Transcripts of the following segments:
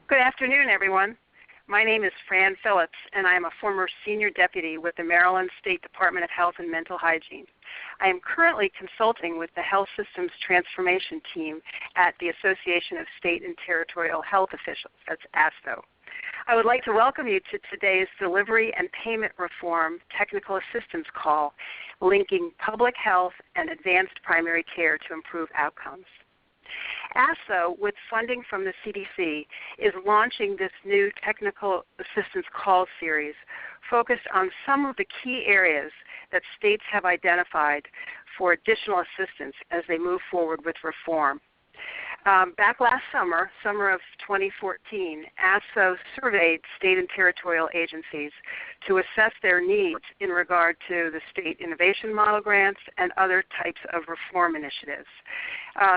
Good afternoon, everyone. My name is Fran Phillips, and I am a former senior deputy with the Maryland State Department of Health and Mental Hygiene. I am currently consulting with the Health Systems Transformation Team at the Association of State and Territorial Health Officials, that's ASTHO. I would like to welcome you to today's Delivery and Payment Reform Technical Assistance Call, linking public health and advanced primary care to improve outcomes. ASTHO, with funding from the CDC, is launching this new Technical Assistance Call series focused on some of the key areas that states have identified for additional assistance as they move forward with reform. Back last summer, summer of 2014, ASTHO surveyed state and territorial agencies to assess their needs in regard to the state innovation model grants and other types of reform initiatives.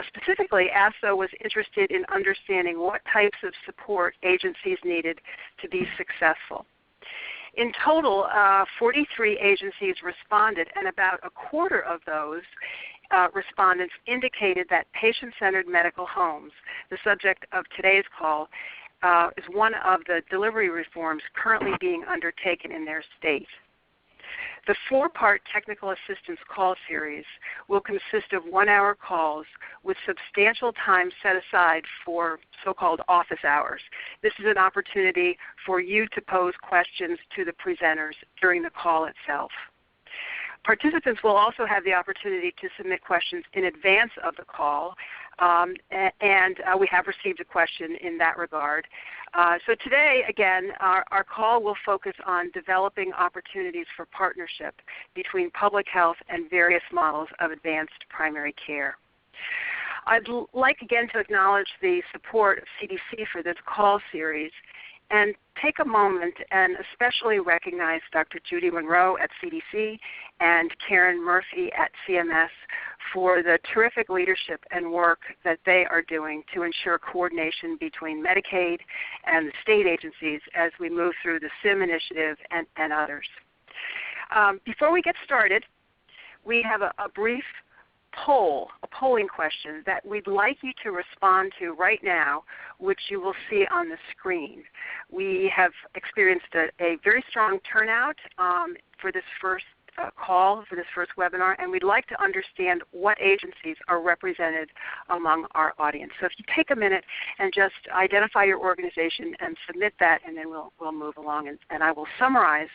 Specifically, ASTHO was interested in understanding what types of support agencies needed to be successful. In total, 43 agencies responded, and about a quarter of those respondents indicated that patient-centered medical homes, the subject of today's call, is one of the delivery reforms currently being undertaken in their state. The four-part technical assistance call series will consist of one-hour calls with substantial time set aside for so-called office hours. This is an opportunity for you to pose questions to the presenters during the call itself. Participants will also have the opportunity to submit questions in advance of the call, and we have received a question in that regard. So today, again, our call will focus on developing opportunities for partnership between public health and various models of advanced primary care. I'd like again to acknowledge the support of CDC for this call series, and take a moment and especially recognize Dr. Judy Monroe at CDC and Karen Murphy at CMS for the terrific leadership and work that they are doing to ensure coordination between Medicaid and the state agencies as we move through the SIM initiative and others. Before we get started, we have a brief polling question that we'd like you to respond to right now, which you will see on the screen. We have experienced a very strong turnout for this first call, for this first webinar, and we'd like to understand what agencies are represented among our audience. So if you take a minute and just identify your organization and submit that, and then we'll move along, and I will summarize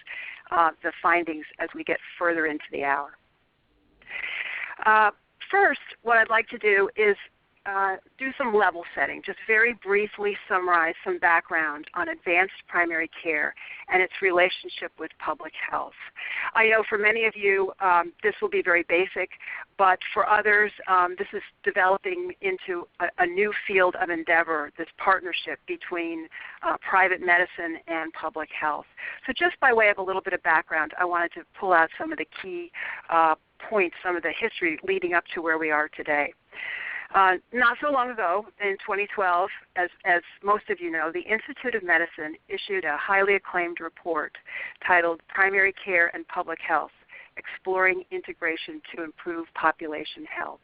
the findings as we get further into the hour. First, what I'd like to do is do some level setting, just very briefly summarize some background on advanced primary care and its relationship with public health. I know for many of you this will be very basic, but for others this is developing into a new field of endeavor, this partnership between private medicine and public health. So just by way of a little bit of background, I wanted to pull out some of the key points, some of the history leading up to where we are today. Not so long ago, in 2012, as most of you know, the Institute of Medicine issued a highly acclaimed report titled Primary Care and Public Health, Exploring Integration to Improve Population Health.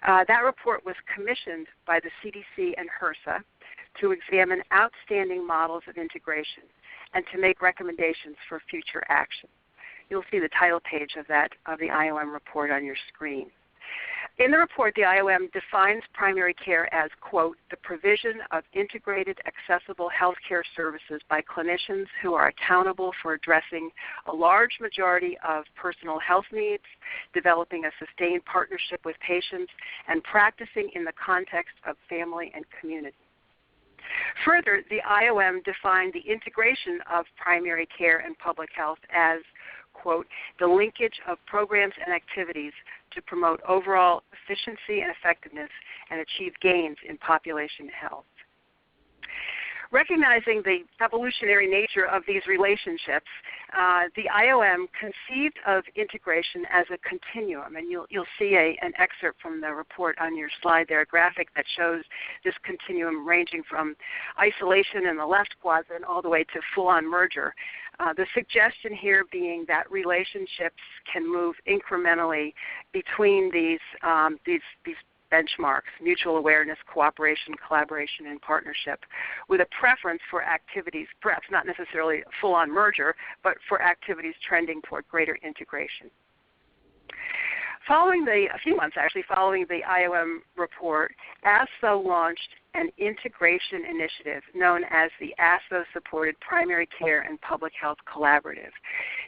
That report was commissioned by the CDC and HRSA to examine outstanding models of integration and to make recommendations for future action. You'll see the title page of the IOM report on your screen. In the report, the IOM defines primary care as, quote, the provision of integrated, accessible healthcare services by clinicians who are accountable for addressing a large majority of personal health needs, developing a sustained partnership with patients, and practicing in the context of family and community. Further, the IOM defined the integration of primary care and public health as, quote, the linkage of programs and activities to promote overall efficiency and effectiveness and achieve gains in population health. Recognizing the evolutionary nature of these relationships, the IOM conceived of integration as a continuum, and you'll see an excerpt from the report on your slide there, a graphic that shows this continuum ranging from isolation in the left quadrant all the way to full-on merger. The suggestion here being that relationships can move incrementally between these benchmarks, mutual awareness, cooperation, collaboration, and partnership, with a preference for activities, perhaps not necessarily a full-on merger, but for activities trending toward greater integration. A few months following the IOM report, ASTHO launched an integration initiative known as the ASTHO-supported Primary Care and Public Health Collaborative.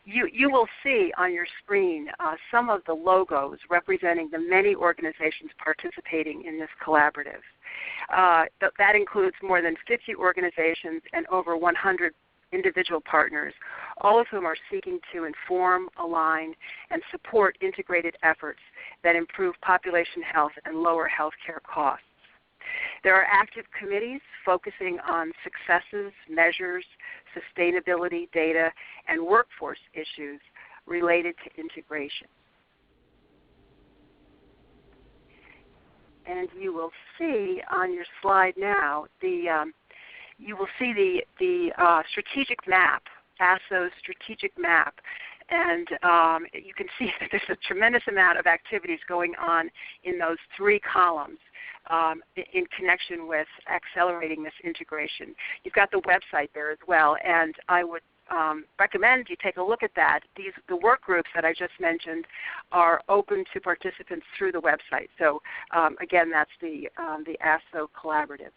You will see on your screen some of the logos representing the many organizations participating in this collaborative. That includes more than 50 organizations and over 100 individual partners, all of whom are seeking to inform, align, and support integrated efforts that improve population health and lower health care costs. There are active committees focusing on successes, measures, sustainability, data, and workforce issues related to integration. And you will see on your slide now you will see the strategic map, ASTHO's strategic map, and you can see that there's a tremendous amount of activities going on in those three columns in connection with accelerating this integration. You've got the website there as well, and I would recommend you take a look at that. The work groups that I just mentioned are open to participants through the website. So again, that's the ASTHO Collaborative.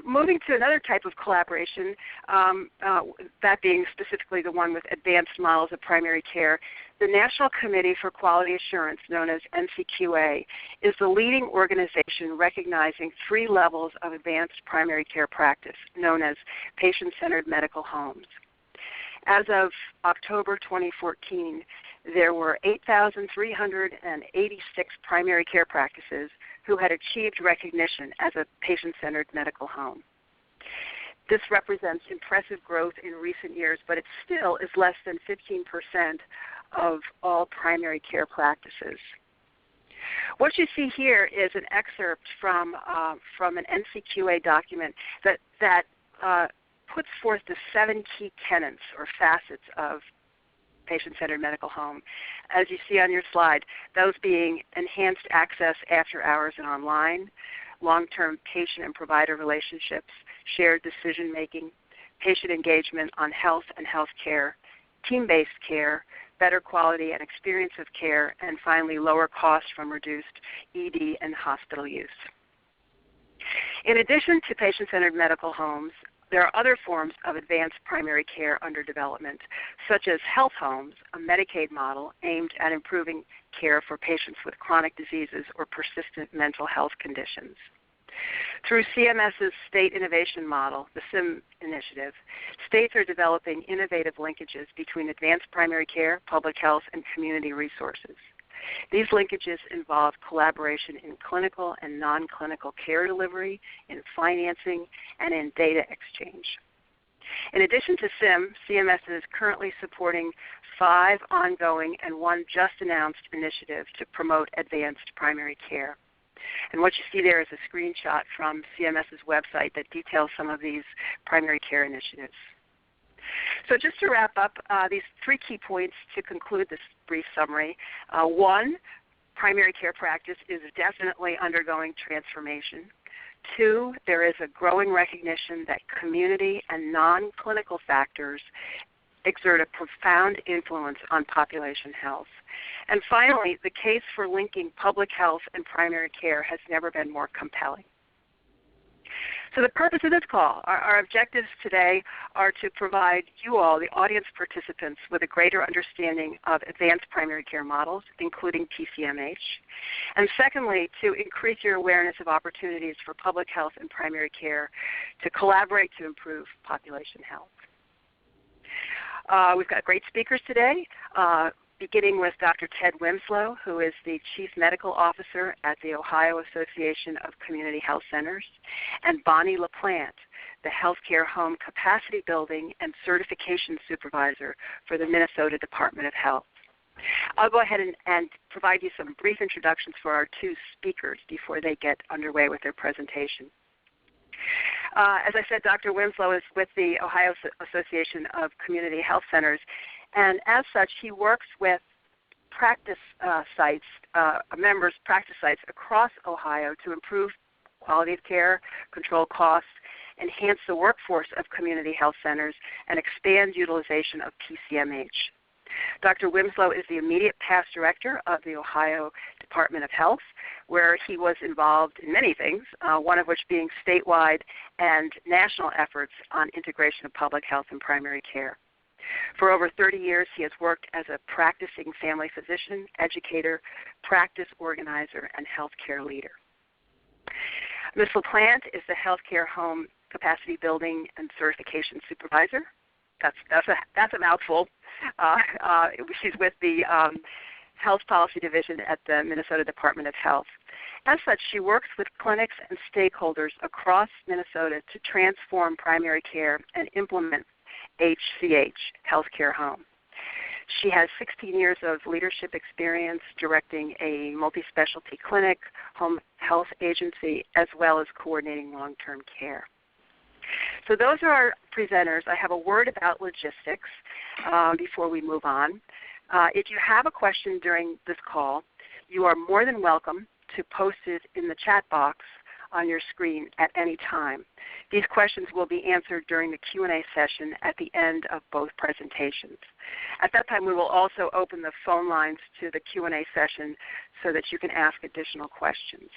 Moving to another type of collaboration, that being specifically the one with advanced models of primary care, the National Committee for Quality Assurance, known as NCQA, is the leading organization recognizing 3 levels of advanced primary care practice, known as patient-centered medical homes. As of October 2014, there were 8,386 primary care practices who had achieved recognition as a patient-centered medical home. This represents impressive growth in recent years, but it still is less than 15% of all primary care practices. What you see here is an excerpt from an NCQA document that puts forth the 7 key tenets or facets of patient-centered medical home. As you see on your slide, those being enhanced access after hours and online, long-term patient and provider relationships, shared decision-making, patient engagement on health and health care, team-based care, better quality and experience of care, and finally lower costs from reduced ED and hospital use. In addition to patient-centered medical homes, there are other forms of advanced primary care under development, such as health homes, a Medicaid model aimed at improving care for patients with chronic diseases or persistent mental health conditions. Through CMS's State Innovation Model, the SIM initiative, states are developing innovative linkages between advanced primary care, public health, and community resources. These linkages involve collaboration in clinical and non-clinical care delivery, in financing, and in data exchange. In addition to SIM, CMS is currently supporting 5 ongoing and 1 just announced initiative to promote advanced primary care. And what you see there is a screenshot from CMS's website that details some of these primary care initiatives. So just to wrap up, these 3 key points to conclude this brief summary. 1, primary care practice is definitely undergoing transformation. 2, there is a growing recognition that community and non-clinical factors exert a profound influence on population health. And finally, the case for linking public health and primary care has never been more compelling. So the purpose of this call, our objectives today are to provide you all, the audience participants, with a greater understanding of advanced primary care models, including PCMH. And secondly, to increase your awareness of opportunities for public health and primary care to collaborate to improve population health. We've got great speakers today, beginning with Dr. Ted Winslow, who is the Chief Medical Officer at the Ohio Association of Community Health Centers, and Bonnie LaPlante, the Healthcare Home Capacity Building and Certification Supervisor for the Minnesota Department of Health. I'll go ahead and provide you some brief introductions for our 2 speakers before they get underway with their presentation. As I said, Dr. Winslow is with the Ohio Association of Community Health Centers, and as such, he works with practice sites, members' practice sites across Ohio to improve quality of care, control costs, enhance the workforce of community health centers, and expand utilization of PCMH. Dr. Winslow is the immediate past director of the Ohio Department of Health, where he was involved in many things, one of which being statewide and national efforts on integration of public health and primary care. For over 30 years, he has worked as a practicing family physician, educator, practice organizer, and healthcare leader. Ms. LaPlante is the Healthcare Home Capacity Building and Certification Supervisor. That's a mouthful. She's with the Health Policy Division at the Minnesota Department of Health. As such, she works with clinics and stakeholders across Minnesota to transform primary care and implement HCH, Healthcare Home. She has 16 years of leadership experience directing a multi-specialty clinic, home health agency, as well as coordinating long-term care. So those are our presenters. I have a word about logistics before we move on. If you have a question during this call, you are more than welcome to post it in the chat box on your screen at any time. These questions will be answered during the Q&A session at the end of both presentations. At that time, we will also open the phone lines to the Q&A session so that you can ask additional questions.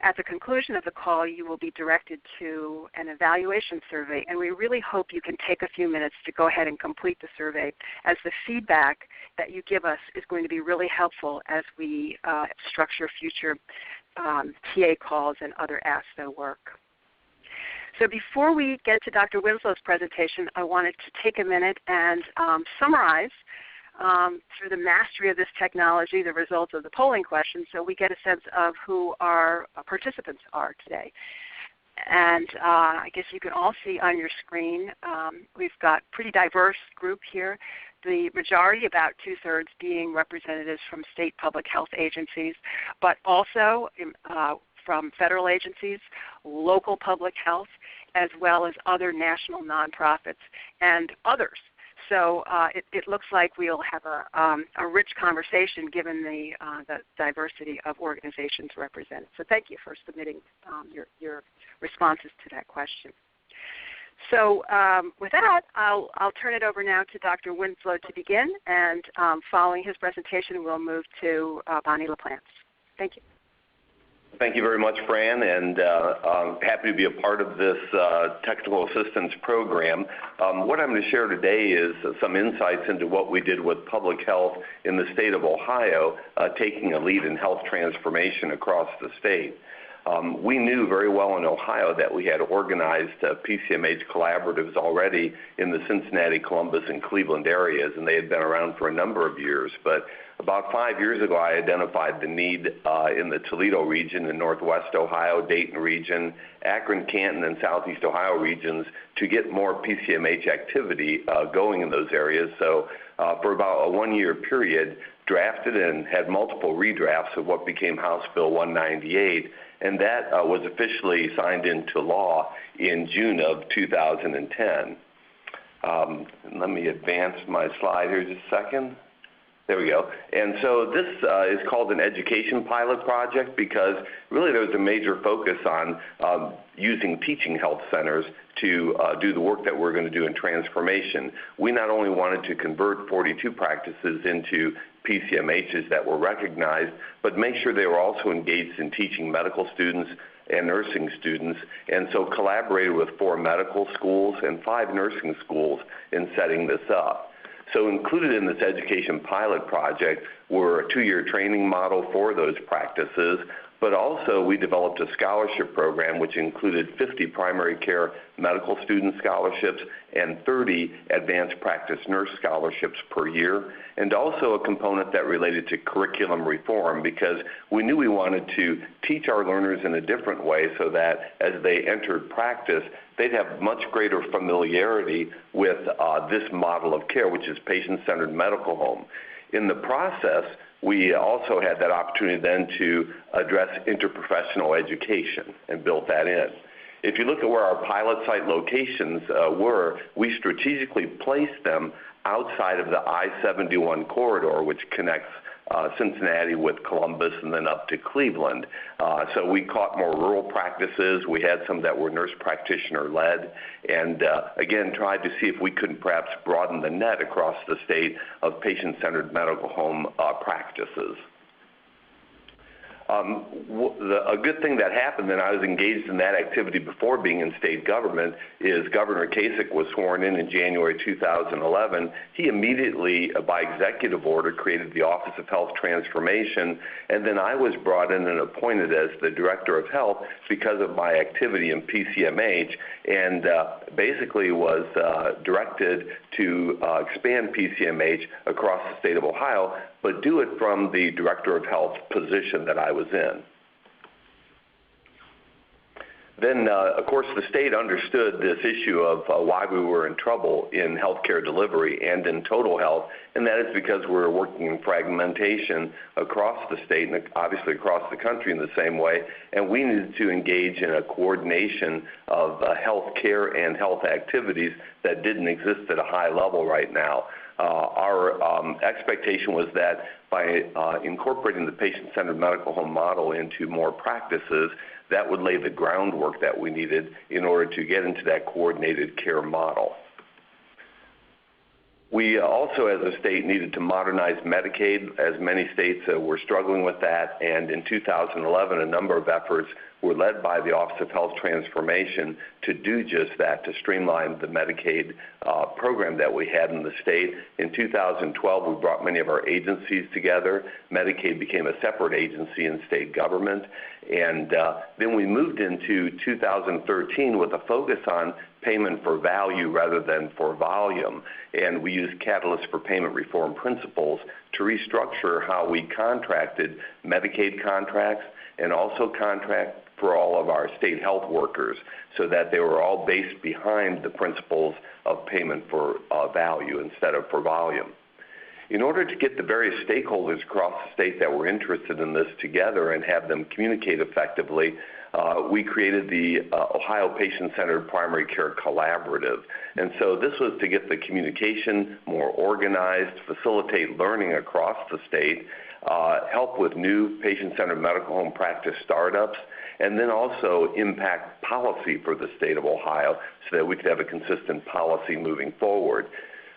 At the conclusion of the call, you will be directed to an evaluation survey, and we really hope you can take a few minutes to go ahead and complete the survey, as the feedback that you give us is going to be really helpful as we structure future TA calls and other ASTHO work. So before we get to Dr. Winslow's presentation, I wanted to take a minute and summarize through the mastery of this technology the results of the polling question, so we get a sense of who our participants are today. And I guess you can all see on your screen, we've got a pretty diverse group here. The majority, about 2/3, being representatives from state public health agencies, but also from federal agencies, local public health, as well as other national nonprofits and others. So it looks like we'll have a rich conversation given the diversity of organizations represented. So thank you for submitting your responses to that question. So with that, I'll turn it over now to Dr. Winslow to begin, and following his presentation, we'll move to Bonnie LaPlante. Thank you. Thank you very much, Fran, and I'm happy to be a part of this technical assistance program. What I'm going to share today is some insights into what we did with public health in the state of Ohio, taking a lead in health transformation across the state. We knew very well in Ohio that we had organized PCMH collaboratives already in the Cincinnati, Columbus, and Cleveland areas, and they had been around for a number of years. But about 5 years ago, I identified the need in the Toledo region in Northwest Ohio, Dayton region, Akron, Canton, and Southeast Ohio regions to get more PCMH activity going in those areas. So for about a 1-year period, drafted and had multiple redrafts of what became House Bill 198, and that was officially signed into law in June of 2010. Let me advance my slide here just a second. There we go. And so this is called an education pilot project because really there was a major focus on using teaching health centers to do the work that we're going to do in transformation. We not only wanted to convert 42 practices into PCMHs that were recognized, but make sure they were also engaged in teaching medical students and nursing students, and so collaborated with 4 medical schools and 5 nursing schools in setting this up. So included in this education pilot project were a 2-year training model for those practices, but also we developed a scholarship program which included 50 primary care medical student scholarships and 30 advanced practice nurse scholarships per year, and also a component that related to curriculum reform because we knew we wanted to teach our learners in a different way so that as they entered practice, they'd have much greater familiarity with this model of care, which is patient-centered medical home. In the process, we also had that opportunity then to address interprofessional education and built that in. If you look at where our pilot site locations were, we strategically placed them outside of the I-71 corridor, which connects Cincinnati with Columbus and then up to Cleveland. So we caught more rural practices. We had some that were nurse practitioner led, and again tried to see if we couldn't perhaps broaden the net across the state of patient-centered medical home practices. A good thing that happened, and I was engaged in that activity before being in state government, is Governor Kasich was sworn in January 2011. He immediately, by executive order, created the Office of Health Transformation, and then I was brought in and appointed as the Director of Health because of my activity in PCMH, and basically was directed to expand PCMH across the state of Ohio, but do it from the Director of Health position that I was in. Then, of course, the state understood this issue of why we were in trouble in healthcare delivery and in total health, and that is because we're working in fragmentation across the state and obviously across the country in the same way, and we needed to engage in a coordination of health care and health activities that didn't exist at a high level right now. Our expectation was that by incorporating the patient-centered medical home model into more practices, that would lay the groundwork that we needed in order to get into that coordinated care model. We also, as a state, needed to modernize Medicaid, as many states were struggling with that, and in 2011, a number of efforts were led by the Office of Health Transformation to do just that, to streamline the Medicaid program that we had in the state. In 2012, we brought many of our agencies together. Medicaid became a separate agency in state government, and then we moved into 2013 with a focus on payment for value rather than for volume, and we used catalysts for payment reform principles to restructure how we contracted Medicaid contracts and also contract for all of our state health workers so that they were all based behind the principles of payment for value instead of for volume. In order to get the various stakeholders across the state that were interested in this together and have them communicate effectively, we created the Ohio Patient-Centered Primary Care Collaborative. And so this was to get the communication more organized, facilitate learning across the state, help with new patient-centered medical home practice startups, and then also impact policy for the state of Ohio so that we could have a consistent policy moving forward.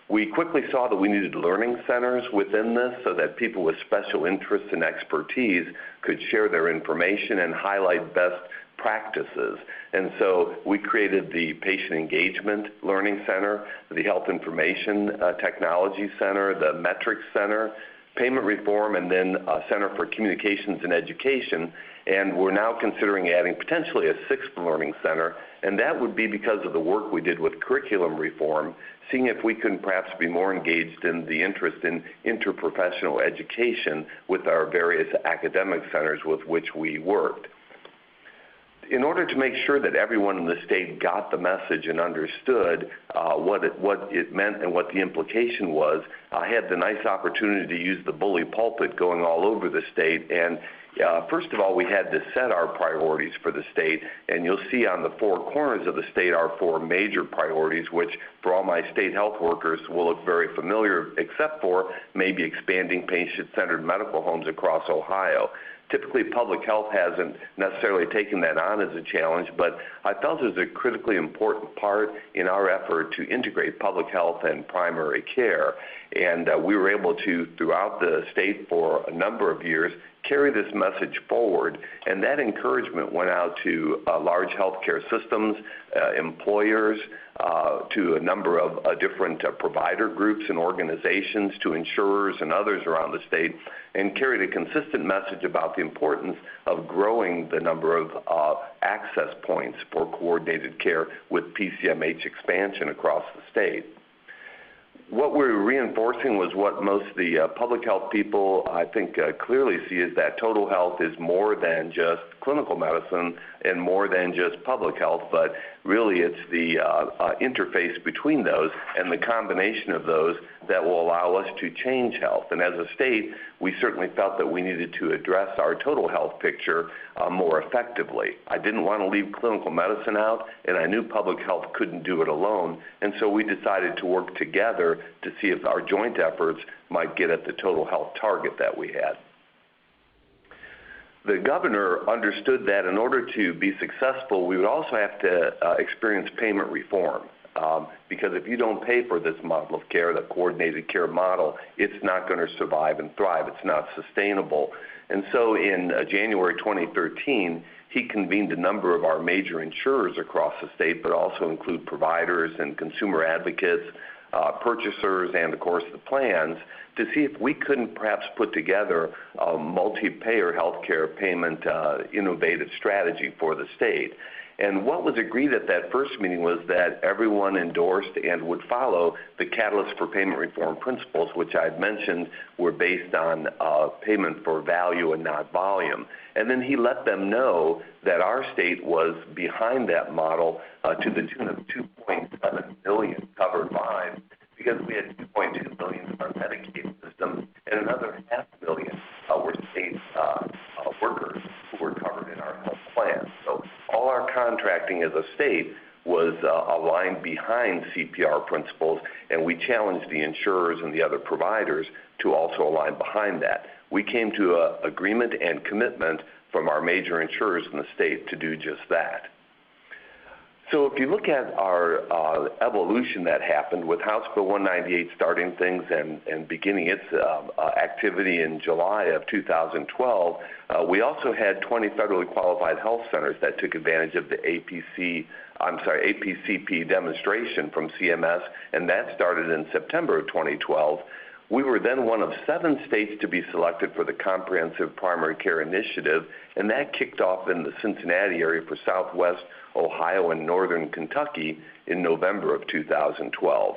We quickly saw that we needed learning centers within this so that people with special interests and expertise could share their information and highlight best practices. And so we created the Patient Engagement Learning Center, the Health Information Technology Center, the Metrics Center, Payment Reform, and then a Center for Communications and Education. And we're now considering adding potentially a sixth learning center, and that would be because of the work we did with curriculum reform, seeing if we could perhaps be more engaged in the interest in interprofessional education with our various academic centers with which we worked. In order to make sure that everyone in the state got the message and understood what it meant and what the implication was, I had the nice opportunity to use the bully pulpit going all over the state. And first of all, we had to set our priorities for the state, and you'll see on the four corners of the state our four major priorities, which for all my state health workers will look very familiar, except for maybe expanding patient-centered medical homes across Ohio. Typically, public health hasn't necessarily taken that on as a challenge, but I felt it was a critically important part in our effort to integrate public health and primary care. And we were able to, throughout the state for a number of years, carry this message forward, and that encouragement went out to large healthcare systems, employers, to a number of different provider groups and organizations, to insurers and others around the state, and carried a consistent message about the importance of growing the number of access points for coordinated care with PCMH expansion across the state. What we were reinforcing was what most of the public health people, I think, clearly see is that total health is more than just clinical medicine and more than just public health, but really it's the interface between those and the combination of those that will allow us to change health. And as a state, we certainly felt that we needed to address our total health picture more effectively. I didn't want to leave clinical medicine out, and I knew public health couldn't do it alone, and so we decided to work together to see if our joint efforts might get at the total health target that we had. The governor understood that in order to be successful, we would also have to experience payment reform. Because if you don't pay for this model of care, the coordinated care model, it's not going to survive and thrive. It's not sustainable. And so in January 2013, he convened a number of our major insurers across the state, but also include providers and consumer advocates, purchasers, and of course the plans, to see if we couldn't perhaps put together a multi-payer healthcare payment innovative strategy for the state. And what was agreed at that first meeting was that everyone endorsed and would follow the Catalyst for Payment Reform principles, which I'd mentioned were based on payment for value and not volume. And then he let them know that our state was behind that model to the tune of 2.7 million covered lives, because we had 2.2 million in our Medicaid system and another 500,000 were state workers who were covered in our health plan. So all our contracting as a state was aligned behind CPR principles, and we challenged the insurers and the other providers to also align behind that. We came to an agreement and commitment from our major insurers in the state to do just that. So if you look at our evolution that happened with House Bill 198 starting things and beginning its activity in July of 2012, we also had 20 federally qualified health centers that took advantage of the APCP demonstration from CMS, and that started in September of 2012. We were then one of 7 states to be selected for the Comprehensive Primary Care Initiative, and that kicked off in the Cincinnati area for Southwest Ohio and Northern Kentucky in November of 2012.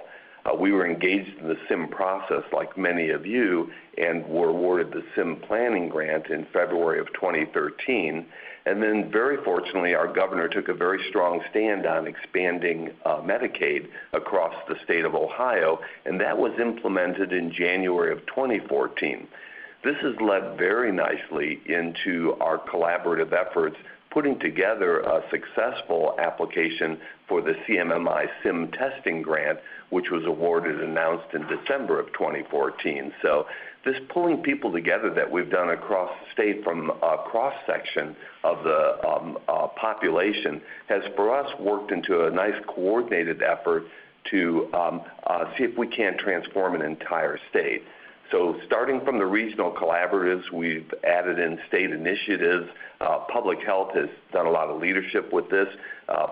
We were engaged in the SIM process like many of you and were awarded the SIM planning grant in February of 2013. And then very fortunately, our governor took a very strong stand on expanding Medicaid across the state of Ohio, and that was implemented in January of 2014. This has led very nicely into our collaborative efforts putting together a successful application for the CMMI SIM testing grant, which was awarded and announced in December of 2014. So this pulling people together that we've done across the state from a cross-section of the population has for us worked into a nice coordinated effort to see if we can transform an entire state. So starting from the regional collaboratives, we've added in state initiatives. Public health has done a lot of leadership with this.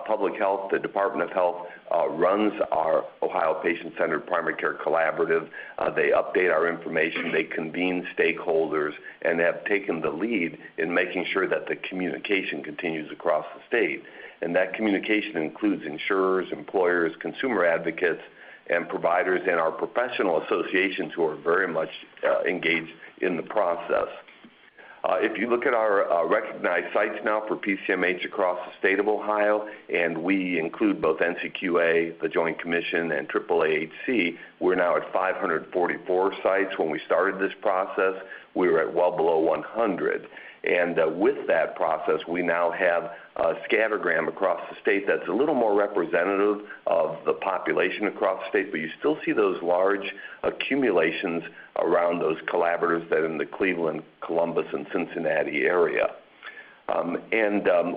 Public health, the Department of Health, runs our Ohio Patient-Centered Primary Care Collaborative. They update our information, they convene stakeholders, and have taken the lead in making sure that the communication continues across the state. And that communication includes insurers, employers, consumer advocates, and providers and our professional associations who are very much engaged in the process. If you look at our recognized sites now for PCMH across the state of Ohio, and we include both NCQA, the Joint Commission, and AAAHC, we're now at 544 sites. When we started this process, we were at well below 100. And with that process, we now have a scattergram across the state that's a little more representative of the population across the state, but you still see those large accumulations around those collaboratives that are in the Cleveland, Columbus, and Cincinnati area.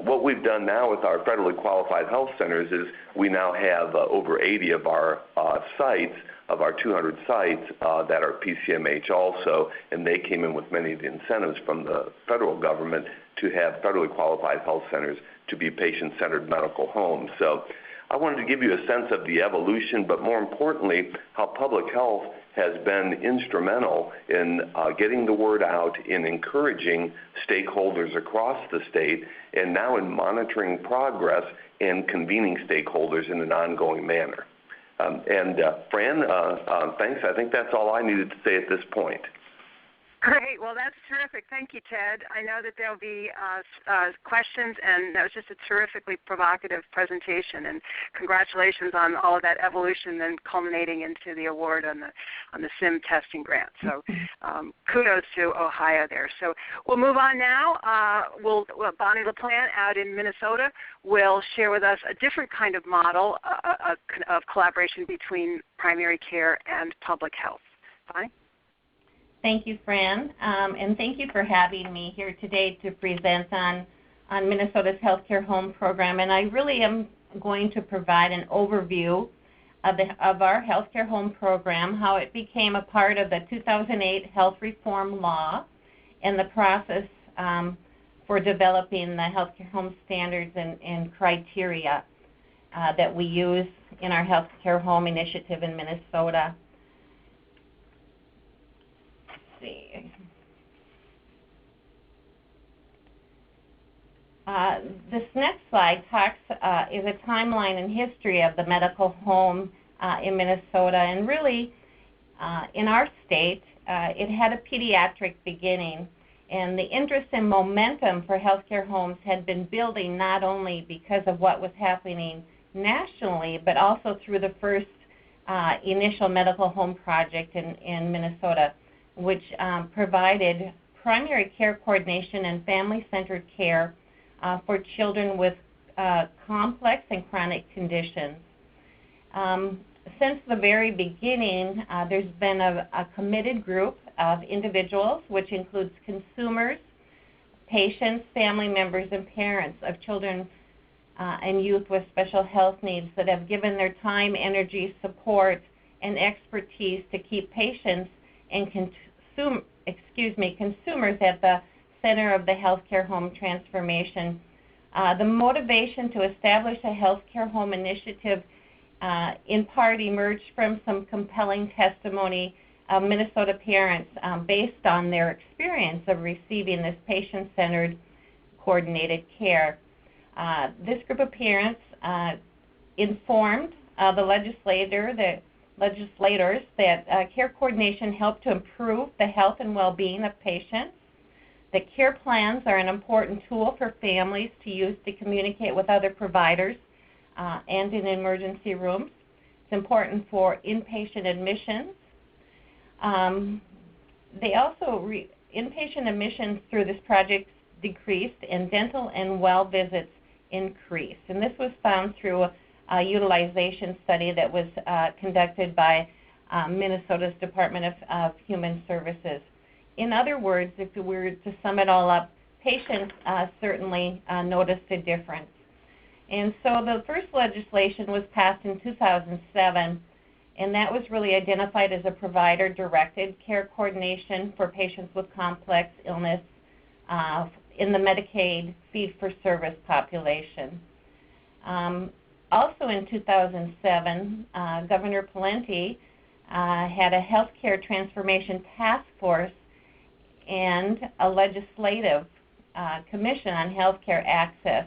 What we've done now with our federally qualified health centers is we now have over 80 of our sites, of our 200 sites that are PCMH also, and they came in with many of the incentives from the federal government to have federally qualified health centers to be patient-centered medical homes. So I wanted to give you a sense of the evolution, but more importantly, how public health has been instrumental in getting the word out, in encouraging stakeholders across the state, and now in monitoring progress and convening stakeholders in an ongoing manner. Fran, thanks. I think that's all I needed to say at this point. Great. Well, that's terrific. Thank you, Ted. I know that there'll be questions, and that was just a terrifically provocative presentation. And congratulations on all of that evolution and culminating into the award on the SIM testing grant. So kudos to Ohio there. So we'll move on now. Bonnie LaPlante out in Minnesota will share with us a different kind of model of collaboration between primary care and public health. Bonnie? Thank you, Fran, and thank you for having me here today to present on Minnesota's Healthcare Home Program. And I really am going to provide an overview of our Healthcare Home Program, how it became a part of the 2008 Health Reform Law, and the process for developing the Healthcare Home standards and criteria that we use in our Healthcare Home initiative in Minnesota. This next slide is a timeline and history of the medical home in Minnesota, and really in our state it had a pediatric beginning, and the interest and momentum for healthcare homes had been building not only because of what was happening nationally, but also through the first initial medical home project in Minnesota, which provided primary care coordination and family-centered care for children with complex and chronic conditions. Since the very beginning, there's been a committed group of individuals, which includes consumers, patients, family members, and parents of children and youth with special health needs that have given their time, energy, support, and expertise to keep patients and consumers at the center of the healthcare home transformation. The motivation to establish a healthcare home initiative in part emerged from some compelling testimony of Minnesota parents based on their experience of receiving this patient-centered coordinated care. This group of parents informed the legislators that care coordination helped to improve the health and well-being of patients, that care plans are an important tool for families to use to communicate with other providers and in emergency rooms. It's important for inpatient admissions. Inpatient admissions through this project decreased, and dental and well visits increased. And this was found through a utilization study that was conducted by Minnesota's Department of Human Services. In other words, if we were to sum it all up, patients certainly noticed a difference. And so the first legislation was passed in 2007, and that was really identified as a provider-directed care coordination for patients with complex illness in the Medicaid fee-for-service population. Also in 2007, Governor Pawlenty had a healthcare transformation task force and a legislative commission on healthcare access.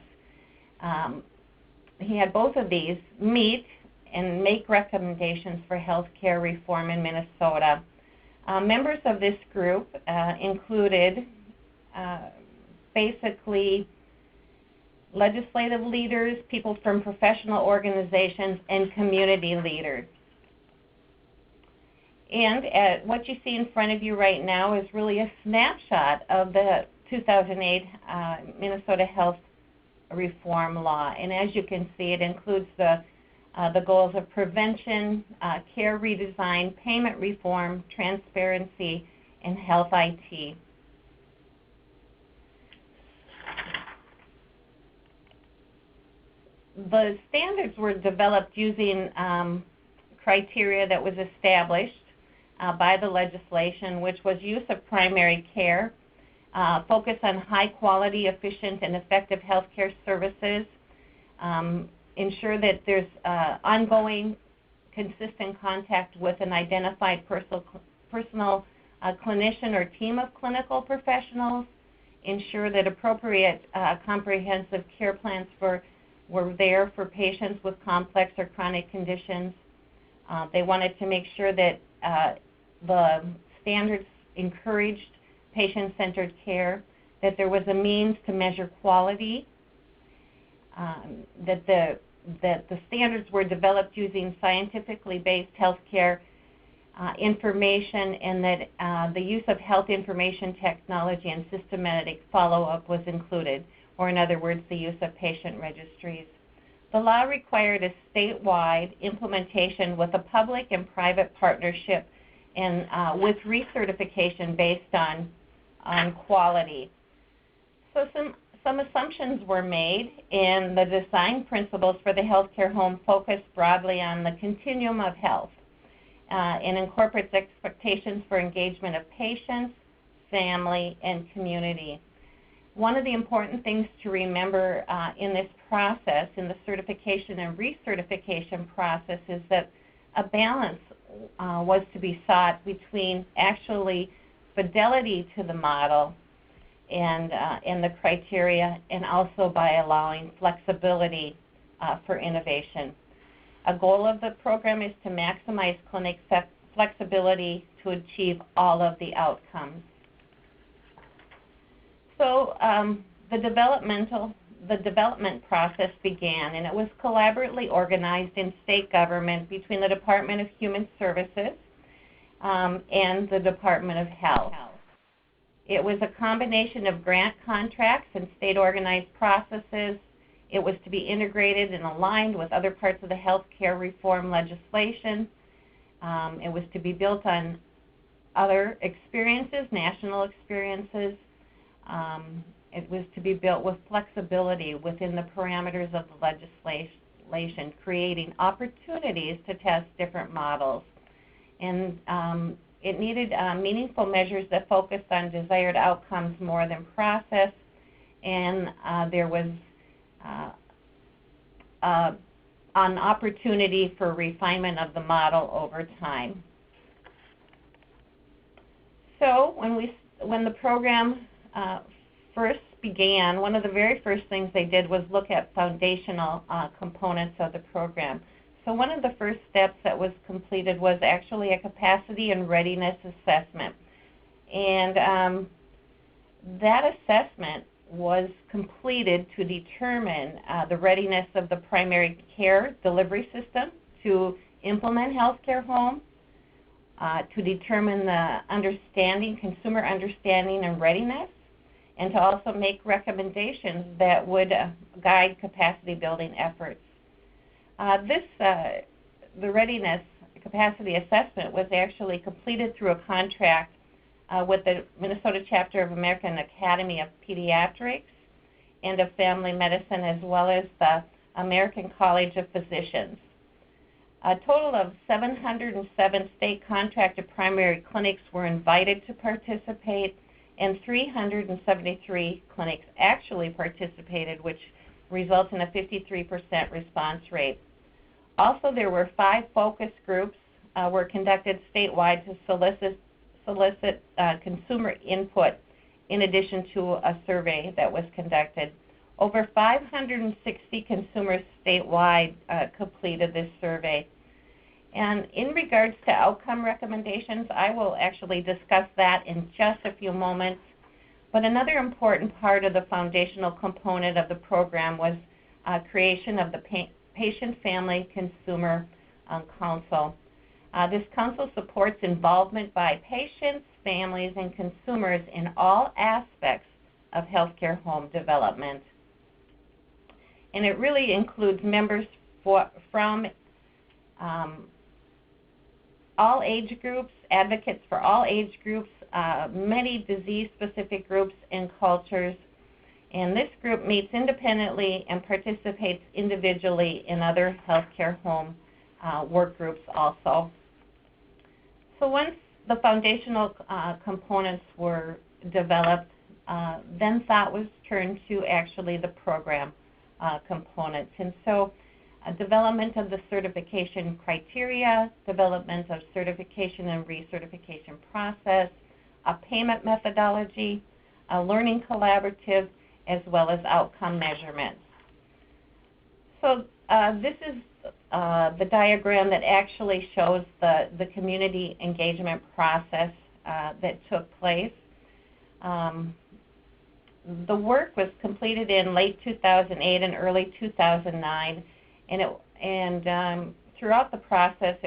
He had both of these meet and make recommendations for healthcare reform in Minnesota. Members of this group included basically legislative leaders, people from professional organizations, and community leaders. And what you see in front of you right now is really a snapshot of the 2008 Minnesota Health Reform Law. And as you can see, it includes the goals of prevention, care redesign, payment reform, transparency, and health IT. The standards were developed using criteria that was established by the legislation, which was use of primary care, focus on high quality, efficient, and effective healthcare services, ensure that there's ongoing, consistent contact with an identified personal clinician or team of clinical professionals, ensure that appropriate comprehensive care plans were there for patients with complex or chronic conditions. They wanted to make sure that the standards encouraged patient-centered care, that there was a means to measure quality, that the standards were developed using scientifically based healthcare information, and that the use of health information technology and systematic follow-up was included, or in other words, the use of patient registries. The law required a statewide implementation with a public and private partnership and with recertification based on quality. So some assumptions were made, and the design principles for the healthcare home focused broadly on the continuum of health and incorporates expectations for engagement of patients, family, and community. One of the important things to remember in this process, in the certification and recertification process, is that a balance was to be sought between actually fidelity to the model and the criteria, and also by allowing flexibility for innovation. A goal of the program is to maximize clinic flexibility to achieve all of the outcomes. So the development process began, and it was collaboratively organized in state government between the Department of Human Services and the Department of Health. It was a combination of grant contracts and state organized processes. It was to be integrated and aligned with other parts of the healthcare reform legislation. It was to be built on other experiences, national experiences. It was to be built with flexibility within the parameters of the legislation, creating opportunities to test different models. And it needed meaningful measures that focused on desired outcomes more than process, and there was an opportunity for refinement of the model over time. So when the program first began, one of the very first things they did was look at foundational components of the program. So one of the first steps that was completed was actually a capacity and readiness assessment. And that assessment was completed to determine the readiness of the primary care delivery system to implement healthcare home, to determine the consumer understanding and readiness, and to also make recommendations that would guide capacity building efforts. The readiness capacity assessment was actually completed through a contract with the Minnesota chapter of American Academy of Pediatrics and of Family Medicine, as well as the American College of Physicians. A total of 707 state contracted primary clinics were invited to participate, and 373 clinics actually participated, which results in a 53% response rate. Also, there were 5 focus groups were conducted statewide to solicit consumer input, in addition to a survey that was conducted. Over 560 consumers statewide completed this survey. And in regards to outcome recommendations, I will actually discuss that in just a few moments. But another important part of the foundational component of the program was creation of the Patient Family Consumer Council. This council supports involvement by patients, families, and consumers in all aspects of healthcare home development. And it really includes members from all age groups, advocates for all age groups, many disease-specific groups and cultures. And this group meets independently and participates individually in other healthcare home work groups also. So once the foundational components were developed, then thought was turned to actually the program components. And so development of the certification criteria, development of certification and recertification process, a payment methodology, a learning collaborative, as well as outcome measurements. So this is the diagram that actually shows the community engagement process that took place. The work was completed in late 2008 and early 2009, and throughout the process,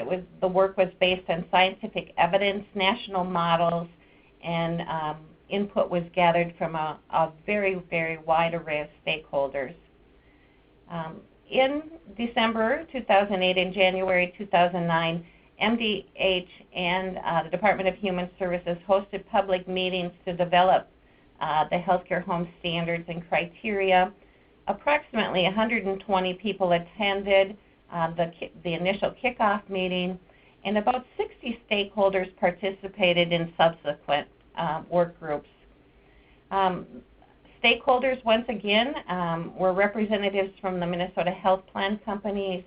the work was based on scientific evidence, national models, and input was gathered from a very, very wide array of stakeholders. In December 2008 and January 2009, MDH and the Department of Human Services hosted public meetings to develop the healthcare home standards and criteria. Approximately 120 people attended the initial kickoff meeting, and about 60 stakeholders participated in subsequent work groups. Stakeholders, once again, were representatives from the Minnesota health plan companies,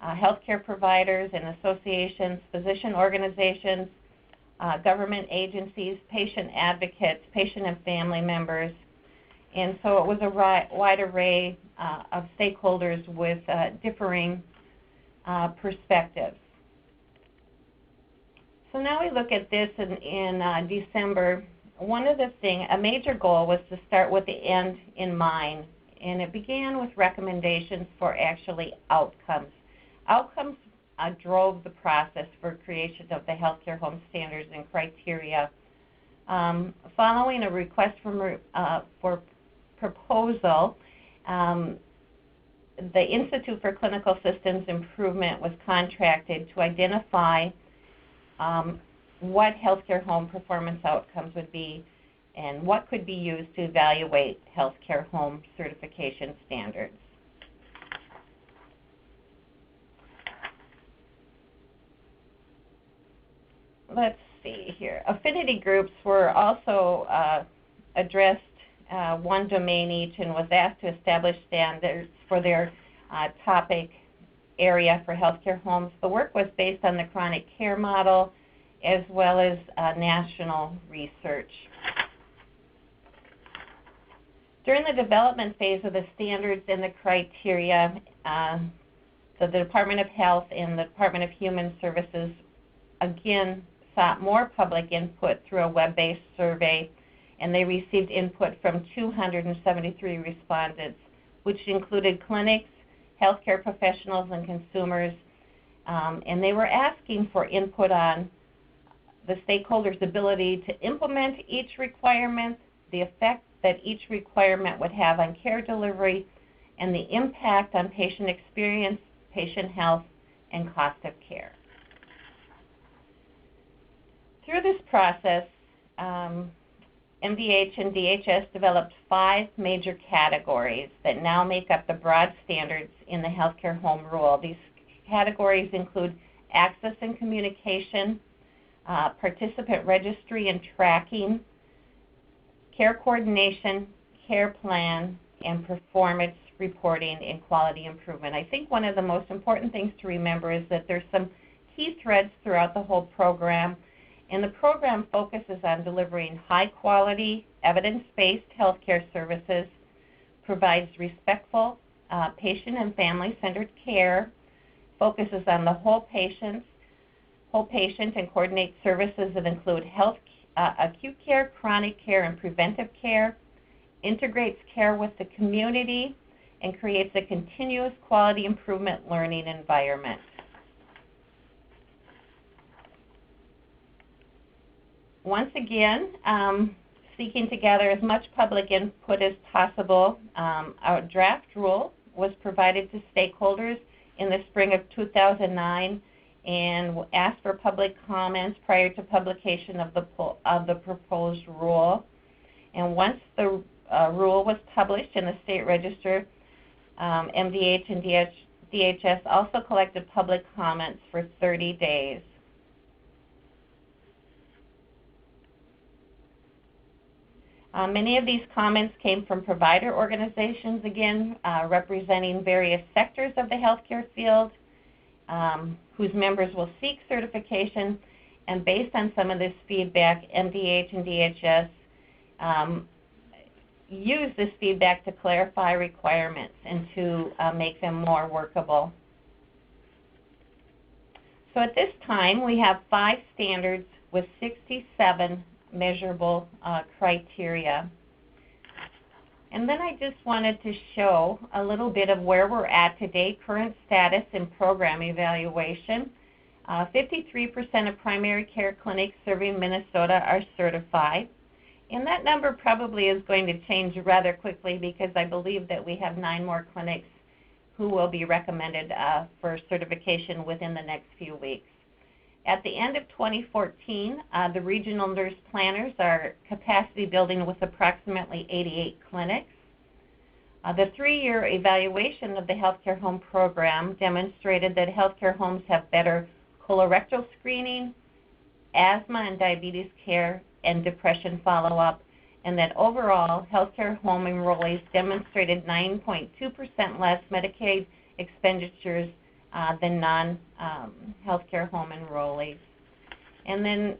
healthcare providers and associations, physician organizations, government agencies, patient advocates, patient and family members. And so it was a wide array of stakeholders with differing perspectives. So now we look at this in December. One of the things, a major goal was to start with the end in mind, and it began with recommendations for actually outcomes. Outcomes drove the process for creation of the healthcare home standards and criteria. Following a request for proposal, the Institute for Clinical Systems Improvement was contracted to identify what healthcare home performance outcomes would be and what could be used to evaluate healthcare home certification standards. Let's see here. Affinity groups were also addressed, one domain each, and was asked to establish standards for their topic area for healthcare homes. The work was based on the chronic care model as well as national research. During the development phase of the standards and the criteria, the Department of Health and the Department of Human Services again sought more public input through a web-based survey, and they received input from 273 respondents, which included clinics, healthcare professionals, and consumers, and they were asking for input on the stakeholders' ability to implement each requirement, the effect that each requirement would have on care delivery, and the impact on patient experience, patient health, and cost of care. Through this process, MDH and DHS developed 5 major categories that now make up the broad standards in the healthcare home rule. These categories include access and communication, participant registry and tracking, care coordination, care plan, and performance reporting and quality improvement. I think one of the most important things to remember is that there's some key threads throughout the whole program, and the program focuses on delivering high-quality, evidence-based healthcare services, provides respectful, patient and family-centered care, focuses on the whole patient, and coordinates services that include acute care, chronic care, and preventive care, integrates care with the community, and creates a continuous quality improvement learning environment. Once again, seeking to gather as much public input as possible, our draft rule was provided to stakeholders in the spring of 2009 and asked for public comments prior to publication of the proposed rule. And once the rule was published in the State Register, MDH and DHS also collected public comments for 30 days. Many of these comments came from provider organizations, again, representing various sectors of the healthcare field, whose members will seek certification, and based on some of this feedback, MDH and DHS use this feedback to clarify requirements and to make them more workable. So at this time, we have 5 standards with 67 measurable criteria. And then I just wanted to show a little bit of where we're at today, current status in program evaluation. 53% of primary care clinics serving Minnesota are certified. And that number probably is going to change rather quickly because I believe that we have 9 more clinics who will be recommended for certification within the next few weeks. At the end of 2014, the regional nurse planners are capacity building with approximately 88 clinics. The 3-year evaluation of the healthcare home program demonstrated that healthcare homes have better colorectal screening, asthma and diabetes care, and depression follow-up, and that overall healthcare home enrollees demonstrated 9.2% less Medicaid expenditures than non-healthcare home enrollees. And then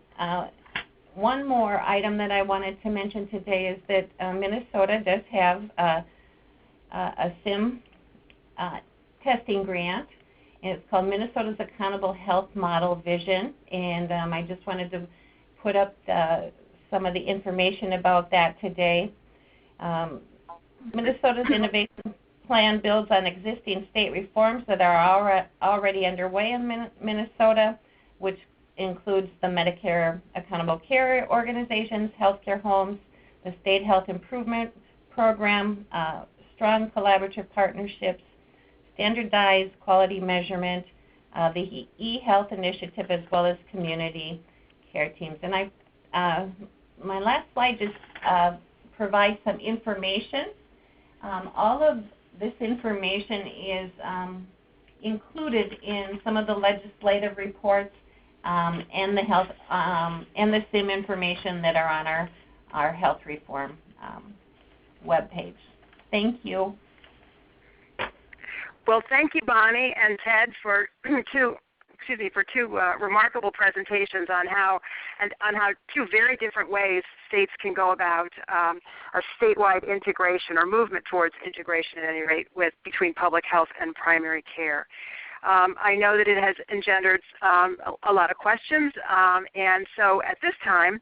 one more item that I wanted to mention today is that Minnesota does have a SIM testing grant, and it's called Minnesota's Accountable Health Model Vision, and I just wanted to put up some of the information about that today. Minnesota's innovation plan builds on existing state reforms that are already underway in Minnesota, which includes the Medicare Accountable Care Organizations, healthcare homes, the State Health Improvement Program, strong collaborative partnerships, standardized quality measurement, the e-health initiative, as well as community care teams. And my last slide just provides some information. All of this information is included in some of the legislative reports and the health and the SIM information that are on our health reform webpage. Thank you. Well, thank you, Bonnie and Ted, for two remarkable presentations on how 2 very different ways states can go about our statewide integration or movement towards integration, at any rate, between public health and primary care. I know that it has engendered a lot of questions, and so at this time,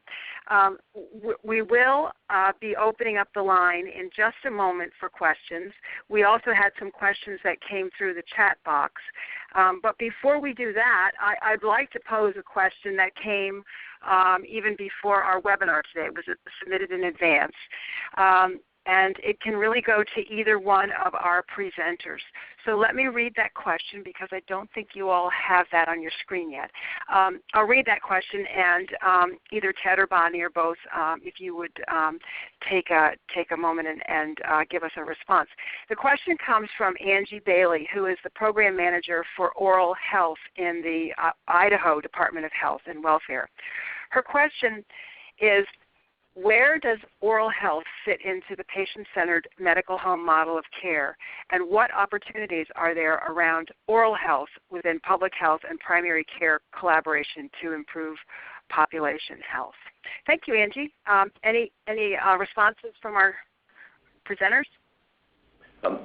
we will be opening up the line in just a moment for questions. We also had some questions that came through the chat box. But before we do that, I'd like to pose a question that came even before our webinar today. It was submitted in advance. And it can really go to either one of our presenters. So let me read that question because I don't think you all have that on your screen yet. I'll read that question, and either Ted or Bonnie or both, if you would take a moment and give us a response. The question comes from Angie Bailey, who is the program manager for oral health in the Idaho Department of Health and Welfare. Her question is, where does oral health fit into the patient-centered medical home model of care, and what opportunities are there around oral health within public health and primary care collaboration to improve population health? Thank you, Angie. Any responses from our presenters?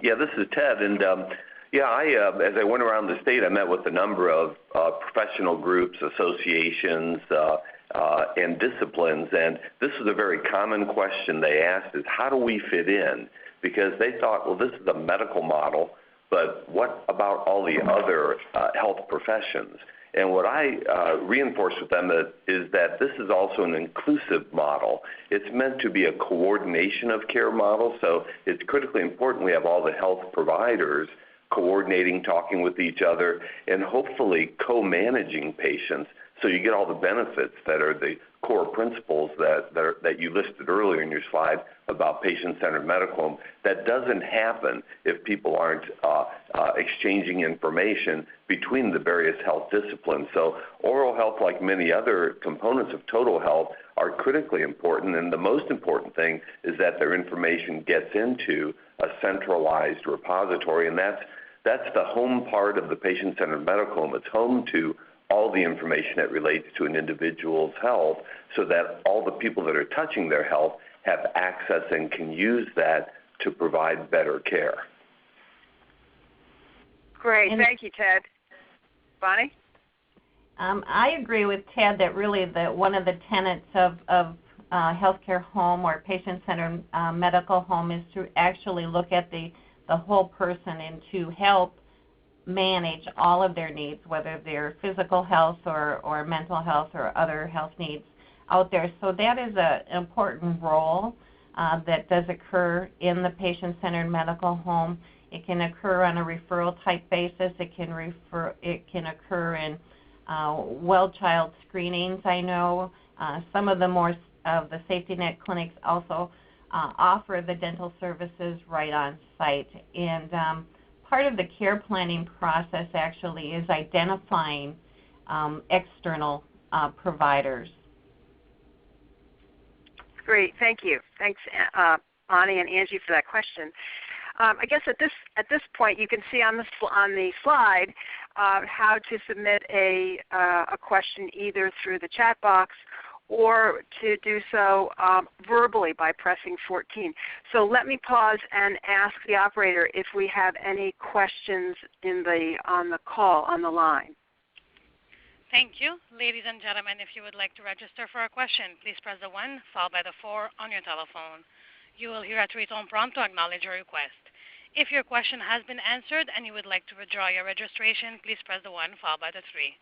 Yeah, this is Ted, and as I went around the state, I met with a number of professional groups, associations, and disciplines, and this is a very common question they asked is, how do we fit in? Because they thought, well, this is a medical model, but what about all the other health professions? And what I reinforced with them is that this is also an inclusive model. It's meant to be a coordination of care model, so it's critically important we have all the health providers coordinating, talking with each other, and hopefully co-managing patients so you get all the benefits that are the core principles that you listed earlier in your slide about patient-centered medical home. That doesn't happen if people aren't exchanging information between the various health disciplines. So oral health, like many other components of total health, are critically important, and the most important thing is that their information gets into a centralized repository, and that's the home part of the patient-centered medical home. It's home to all the information that relates to an individual's health so that all the people that are touching their health have access and can use that to provide better care. Great. Thank you, Ted. Bonnie? I agree with Ted that really one of the tenets of healthcare home or patient-centered medical home is to actually look at the whole person and to help manage all of their needs, whether they're physical health or mental health or other health needs out there. So that is an important role that does occur in the patient-centered medical home. It can occur on a referral type basis. It can occur in well child screenings. I know some of the safety net clinics also offer the dental services right on site. And part of the care planning process actually is identifying external providers. Great, thank you. Thanks, Ani and Angie, for that question. I guess at this point, you can see on the slide how to submit a question either through the chat box or to do so verbally by pressing 14. So let me pause and ask the operator if we have any questions on the call, on the line. Thank you. Ladies and gentlemen, if you would like to register for a question, please press the 1 followed by the 4 on your telephone. You will hear a 3-tone prompt to acknowledge your request. If your question has been answered and you would like to withdraw your registration, please press the 1 followed by the 3.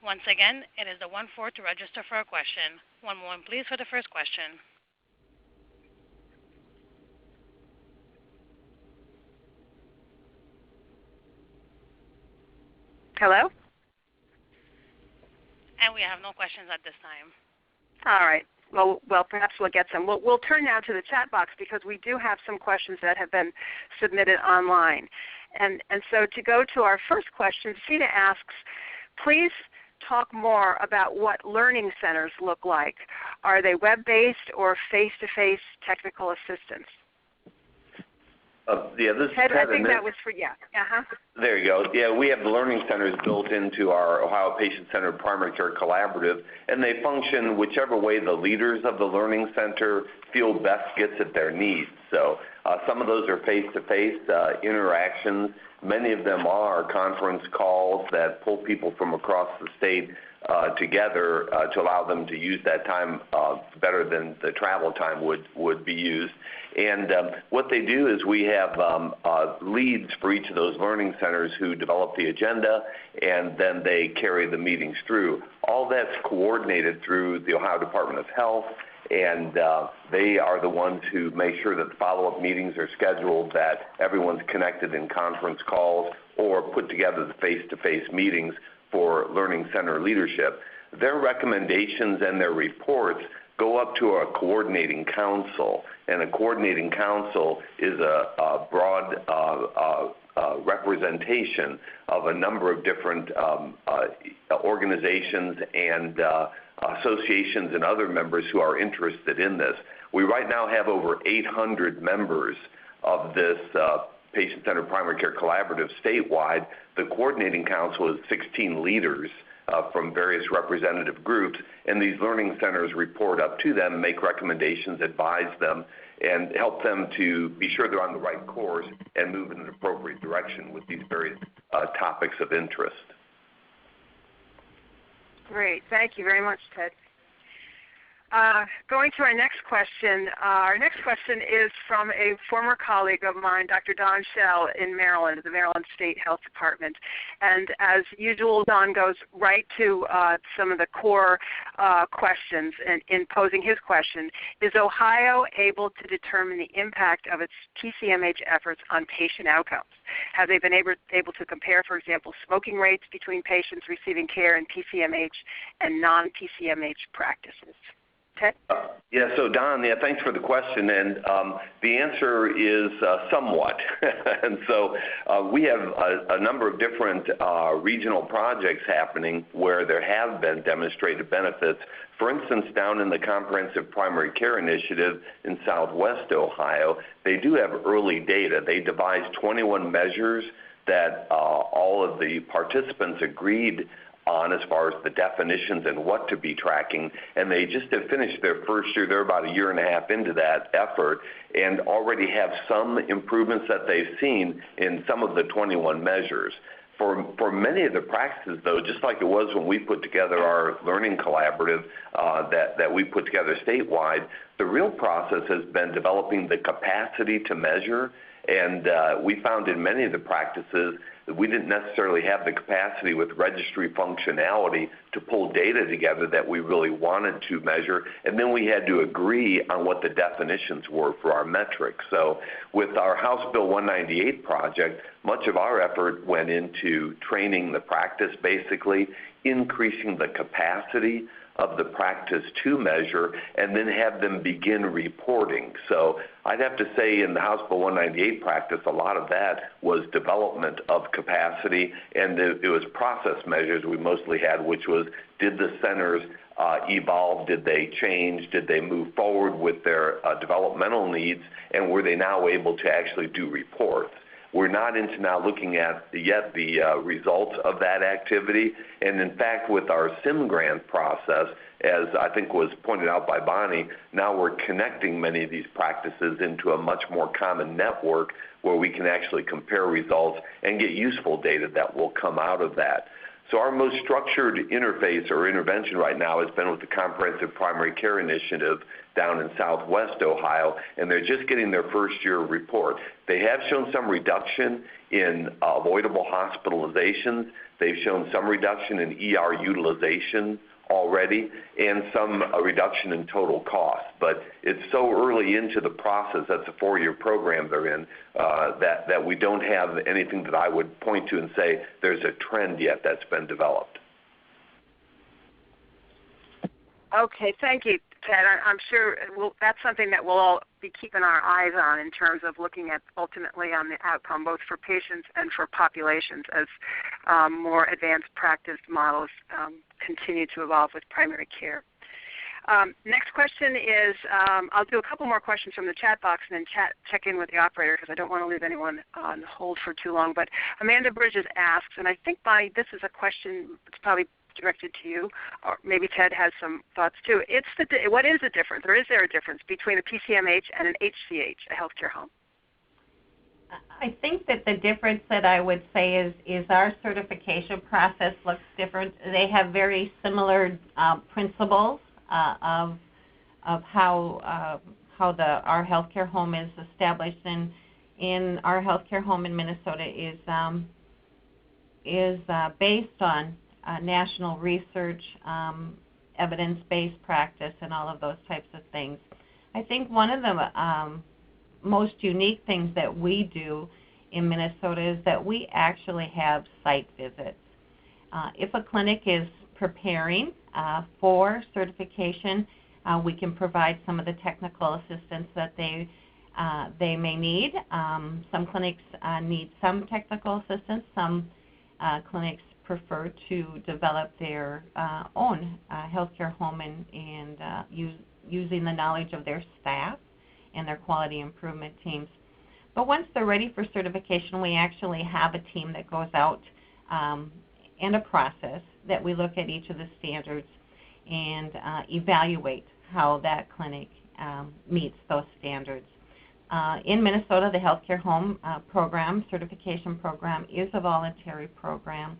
Once again, it is the 1-4 to register for a question. One moment, please, for the first question. Hello? And we have no questions at this time. All right. Well, perhaps we'll get some. We'll turn now to the chat box because we do have some questions that have been submitted online. And so to go to our first question, Sina asks, please talk more about what learning centers look like. Are they web-based or face-to-face technical assistance? Yeah, this is Ted, I think that was for, yeah. There you go. Yeah, we have the learning centers built into our Ohio Patient-Centered Primary Care Collaborative, and they function whichever way the leaders of the learning center feel best gets at their needs. So some of those are face-to-face interactions. Many of them are conference calls that pull people from across the state together to allow them to use that time better than the travel time would be used. And what they do is we have leads for each of those learning centers who develop the agenda, and then they carry the meetings through. All that's coordinated through the Ohio Department of Health, and they are the ones who make sure that the follow-up meetings are scheduled, that everyone's connected in conference calls, or put together the face-to-face meetings for learning center leadership. Their recommendations and their reports go up to a coordinating council, and a coordinating council is a broad representation of a number of different organizations and associations and other members who are interested in this. We right now have over 800 members of this Patient-Centered Primary Care Collaborative statewide. The coordinating council is 16 leaders from various representative groups, and these learning centers report up to them, make recommendations, advise them, and help them to be sure they're on the right course and move in an appropriate direction with these various topics of interest. Great. Thank you very much, Ted. Going to our next question. Our next question is from a former colleague of mine, Dr. Don Schell in Maryland, the Maryland State Health Department. And as usual, Don goes right to some of the core questions in posing his question. Is Ohio able to determine the impact of its PCMH efforts on patient outcomes? Have they been able to compare, for example, smoking rates between patients receiving care in PCMH and non-PCMH practices? Ted? Yeah, so Don, thanks for the question, and the answer is somewhat. And so we have a number of different regional projects happening where there have been demonstrated benefits. For instance, down in the Comprehensive Primary Care Initiative in Southwest Ohio, they do have early data. They devised 21 measures that all of the participants agreed on as far as the definitions and what to be tracking, and they just have finished their first year. They're about a year and a half into that effort and already have some improvements that they've seen in some of the 21 measures. For many of the practices, though, just like it was when we put together our learning collaborative that we put together statewide, the real process has been developing the capacity to measure. And we found in many of the practices that we didn't necessarily have the capacity with registry functionality to pull data together that we really wanted to measure. And then we had to agree on what the definitions were for our metrics. So with our House Bill 198 project, much of our effort went into training the practice, basically increasing the capacity of the practice to measure, and then have them begin reporting. So I'd have to say in the House Bill 198 practice, a lot of that was development of capacity, and it was process measures we mostly had, which was, did the centers evolve, did they change, did they move forward with their developmental needs, and were they now able to actually do reports? We're not into now looking at yet the results of that activity. And in fact, with our SIM grant process, as I think was pointed out by Bonnie, now we're connecting many of these practices into a much more common network where we can actually compare results and get useful data that will come out of that. So our most structured interface or intervention right now has been with the Comprehensive Primary Care Initiative down in Southwest Ohio, and they're just getting their first year report. They have shown some reduction in avoidable hospitalizations. They've shown some reduction in ER utilization already, and some reduction in total cost. But it's so early into the process, that's a 4-year program they're in, that we don't have anything that I would point to and say there's a trend yet that's been developed. Okay, thank you, Ted. I'm sure that's something that we'll all be keeping our eyes on in terms of looking at ultimately on the outcome, both for patients and for populations, as more advanced practice models continue to evolve with primary care. Next question is, I'll do a couple more questions from the chat box and then check in with the operator because I don't want to leave anyone on hold for too long. But Amanda Bridges asks, and I think, Bonnie, this is a question that's probably directed to you, or maybe Ted has some thoughts too. What is the difference, or is there a difference between a PCMH and an HCH, a healthcare home? I think that the difference that I would say is our certification process looks different. They have very similar principles of how our healthcare home is established, and in our healthcare home in Minnesota is based on national research, evidence-based practice, and all of those types of things. I think one of the most unique things that we do in Minnesota is that we actually have site visits. If a clinic is preparing for certification, we can provide some of the technical assistance that they may need. Some clinics need some technical assistance. Some clinics prefer to develop their own healthcare home and using the knowledge of their staff and their quality improvement teams. But once they're ready for certification, we actually have a team that goes out and a process that we look at each of the standards and evaluate how that clinic meets those standards. In Minnesota, the healthcare home certification program is a voluntary program,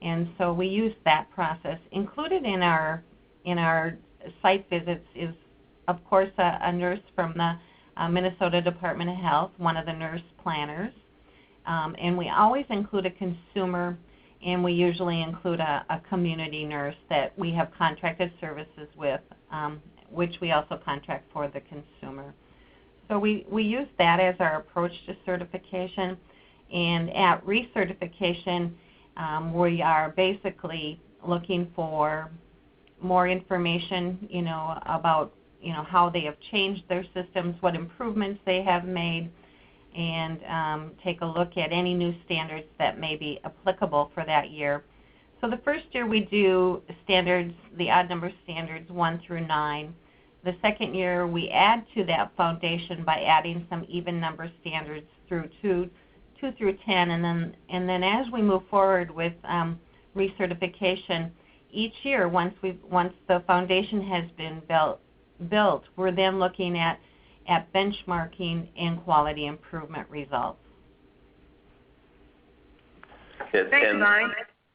and so we use that process. Included in our site visits is, of course, a nurse from the Minnesota Department of Health, one of the nurse planners, and we always include a consumer, and we usually include a community nurse that we have contracted services with, which we also contract for the consumer. So we use that as our approach to certification, and at recertification, we are basically looking for more information, about how they have changed their systems, what improvements they have made, and take a look at any new standards that may be applicable for that year. So the first year we do standards, the odd number standards 1 through 9. The second year we add to that foundation by adding some even number standards through 2 through 10, and then as we move forward with recertification, each year once the foundation has been built, we're then looking at benchmarking and quality improvement results. Thanks, Bonnie.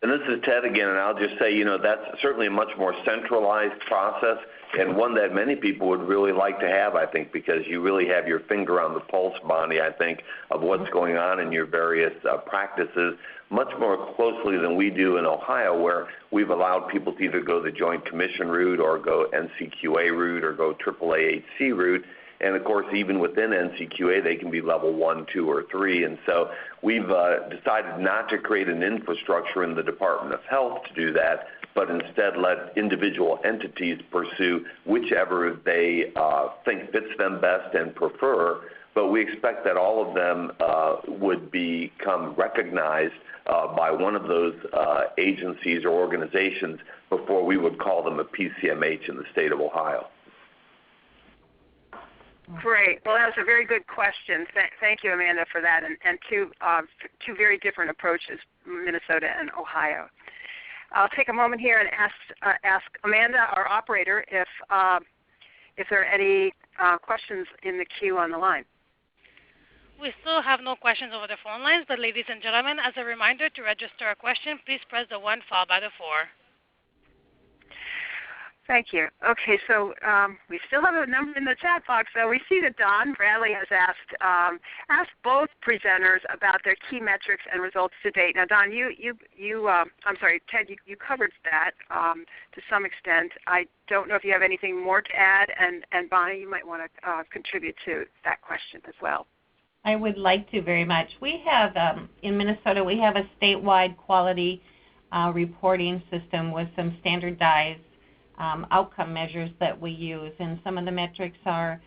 And this is Ted again, and I'll just say, that's certainly a much more centralized process and one that many people would really like to have, I think, because you really have your finger on the pulse, Bonnie, I think, of what's going on in your various practices much more closely than we do in Ohio, where we've allowed people to either go the Joint Commission route or go NCQA route or go AAAHC route. And, of course, even within NCQA, they can be level 1, 2, or 3. And so we've decided not to create an infrastructure in the Department of Health to do that, but instead let individual entities pursue whichever they think fits them best and prefer. But we expect that all of them would become recognized by one of those agencies or organizations before we would call them a PCMH in the state of Ohio. Great. Well, that was a very good question. Thank you, Amanda, for that, and two very different approaches, Minnesota and Ohio. I'll take a moment here and ask Amanda, our operator, if there are any questions in the queue on the line. We still have no questions over the phone lines, but ladies and gentlemen, as a reminder, to register a question, please press the 1 followed by the 4. Thank you. Okay, so we still have a number in the chat box. So we see that Don Bradley has asked both presenters about their key metrics and results to date. Now, Don, I'm sorry, Ted, you covered that to some extent. I don't know if you have anything more to add, and Bonnie, you might want to contribute to that question as well. I would like to very much. We have, in Minnesota, we have a statewide quality reporting system with some standardized outcome measures that we use, and some of the metrics are,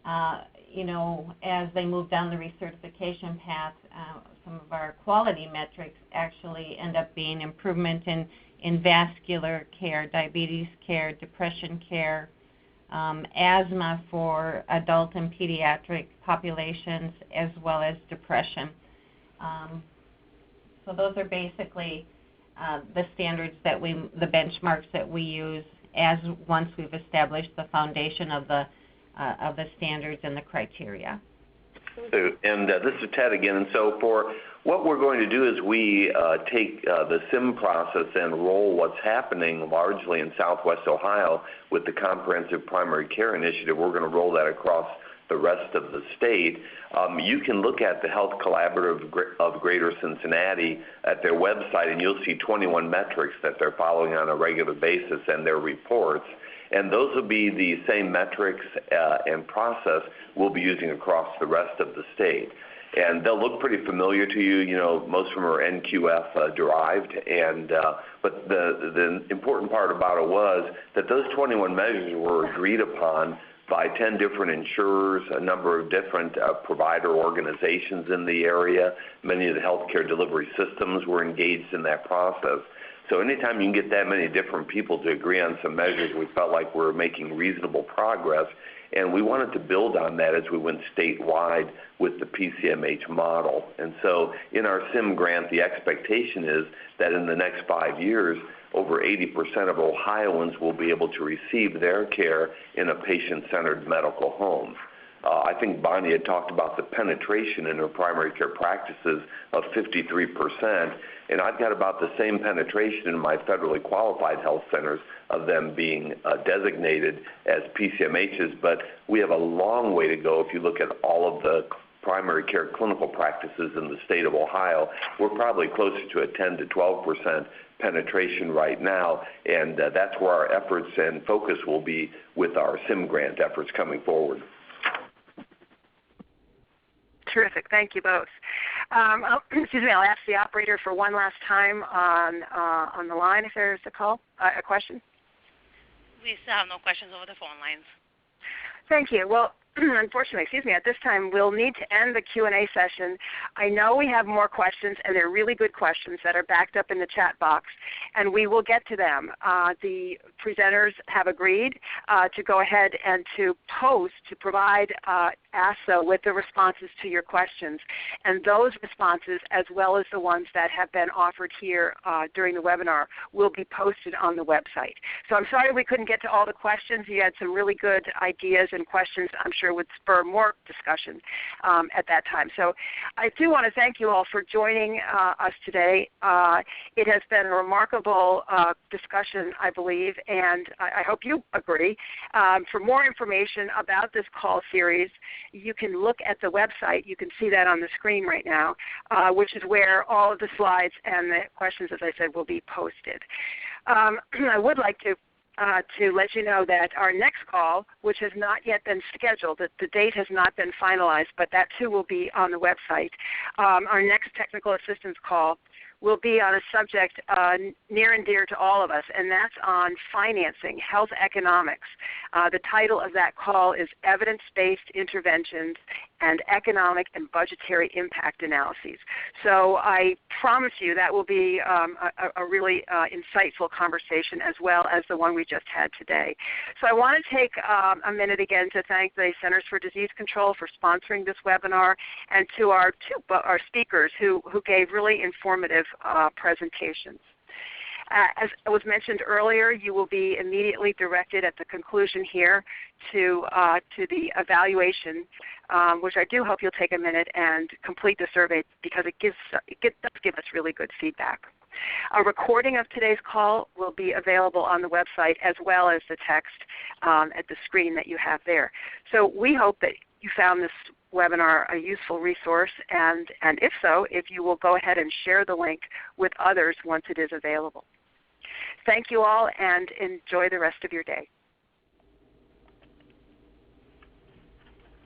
as they move down the recertification path, some of our quality metrics actually end up being improvement in vascular care, diabetes care, depression care, asthma for adult and pediatric populations, as well as depression. So those are basically the standards that the benchmarks that we use once we've established the foundation of the standards and the criteria. And this is Ted again. And so for what we're going to do is we take the SIM process and roll what's happening largely in Southwest Ohio with the Comprehensive Primary Care Initiative. We're going to roll that across the rest of the state. You can look at the Health Collaborative of Greater Cincinnati at their website, and you'll see 21 metrics that they're following on a regular basis and their reports. And those will be the same metrics and process we'll be using across the rest of the state. And they'll look pretty familiar to you. Most of them are NQF derived. But the important part about it was that those 21 measures were agreed upon by 10 different insurers, a number of different provider organizations in the area. Many of the healthcare delivery systems were engaged in that process. So anytime you can get that many different people to agree on some measures, we felt like we were making reasonable progress. And we wanted to build on that as we went statewide with the PCMH model. And so in our SIM grant, the expectation is that in the next 5 years, over 80% of Ohioans will be able to receive their care in a patient-centered medical home. I think Bonnie had talked about the penetration in her primary care practices of 53%, and I've got about the same penetration in my federally qualified health centers of them being designated as PCMHs, but we have a long way to go if you look at all of the primary care clinical practices in the state of Ohio. We're probably closer to a 10 to 12% penetration right now, and that's where our efforts and focus will be with our SIM grant efforts coming forward. Terrific. Thank you both. I'll ask the operator for one last time on the line if there's a question. We still have no questions over the phone lines. Thank you. Well, unfortunately, at this time we'll need to end the Q&A session. I know we have more questions, and they're really good questions that are backed up in the chat box, and we will get to them. The presenters have agreed to go ahead and to provide ASTHO with the responses to your questions. And those responses, as well as the ones that have been offered here during the webinar, will be posted on the website. So I'm sorry we couldn't get to all the questions. You had some really good ideas and questions I'm sure sure would spur more discussion at that time. So I do want to thank you all for joining us today. It has been a remarkable discussion, I believe, and I hope you agree. For more information about this call series, you can look at the website. You can see that on the screen right now, which is where all of the slides and the questions, as I said, will be posted. I would like to let you know that our next call, which has not yet been scheduled, that the date has not been finalized, but that too will be on the website. Our next technical assistance call will be on a subject near and dear to all of us, and that's on financing, health economics. The title of that call is Evidence-Based Interventions and Economic and Budgetary Impact Analyses. So I promise you that will be a really insightful conversation, as well as the one we just had today. So I want to take a minute again to thank the Centers for Disease Control for sponsoring this webinar, and to our speakers who gave really informative presentations. As was mentioned earlier, you will be immediately directed at the conclusion here to the evaluation, which I do hope you'll take a minute and complete the survey, because it does give us really good feedback. A recording of today's call will be available on the website, as well as the text at the screen that you have there. So we hope that you found this webinar a useful resource, and if so, if you will go ahead and share the link with others once it is available. Thank you all, and enjoy the rest of your day.